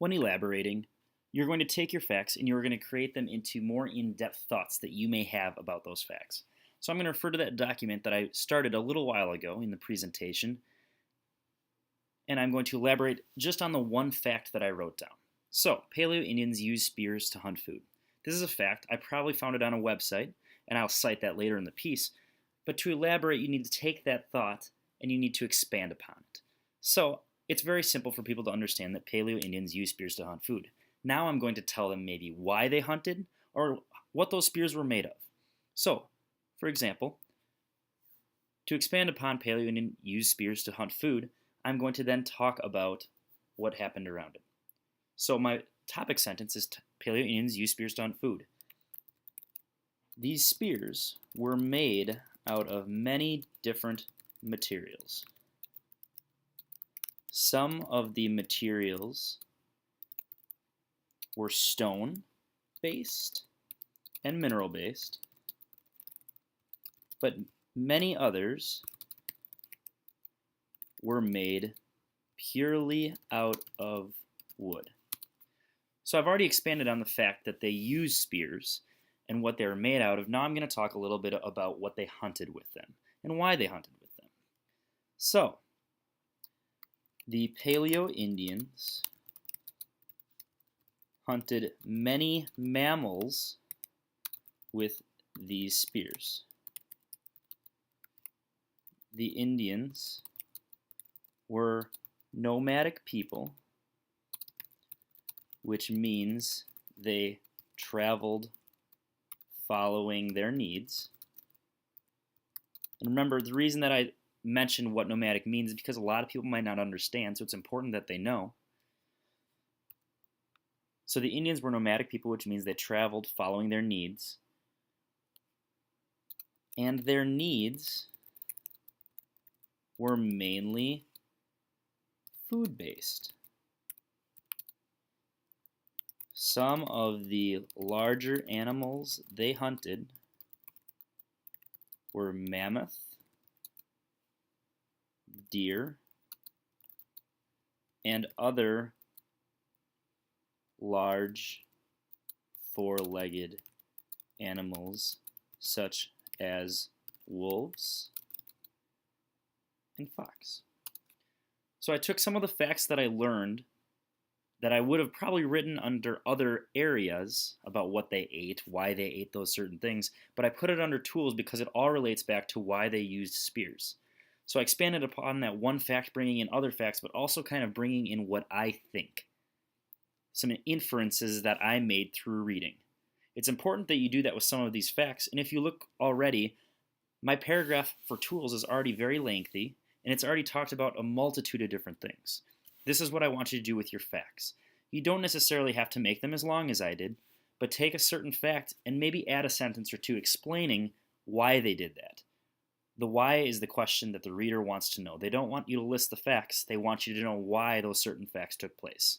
When elaborating, you're going to take your facts and you're going to create them into more in-depth thoughts that you may have about those facts. So I'm going to refer to that document that I started a little while ago in the presentation, and I'm going to elaborate just on the one fact that I wrote down. So, Paleo Indians use spears to hunt food. This is a fact. I probably found it on a website, and I'll cite that later in the piece. But to elaborate, you need to take that thought and you need to expand upon it. So, it's very simple for people to understand that Paleo Indians use spears to hunt food. Now I'm going to tell them maybe why they hunted or what those spears were made of. So, for example, to expand upon Paleo Indian use spears to hunt food, I'm going to then talk about what happened around it. So my topic sentence is Paleo Indians use spears to hunt food. These spears were made out of many different materials. Some of the materials were stone-based and mineral-based, but many others were made purely out of wood. So I've already expanded on the fact that they use spears and what they're made out of. Now I'm going to talk a little bit about what they hunted with them and why they hunted with them. So, the Paleo Indians hunted many mammals with these spears. The Indians were nomadic people, which means they traveled following their needs. And remember, the reason that I mentioned what nomadic means is because a lot of people might not understand, so it's important that they know. So the Indians were nomadic people, which means they traveled following their needs. And their needs were mainly food-based. Some of the larger animals they hunted were mammoth, deer, and other large four-legged animals such as wolves and fox. So I took some of the facts that I learned that I would have probably written under other areas about what they ate, why they ate those certain things, but I put it under tools because it all relates back to why they used spears. So I expanded upon that one fact, bringing in other facts, but also kind of bringing in what I think. Some inferences that I made through reading. It's important that you do that with some of these facts, and if you look already, my paragraph for tools is already very lengthy, and it's already talked about a multitude of different things. This is what I want you to do with your facts. You don't necessarily have to make them as long as I did, but take a certain fact and maybe add a sentence or two explaining why they did that. The why is the question that the reader wants to know. They don't want you to list the facts, they want you to know why those certain facts took place.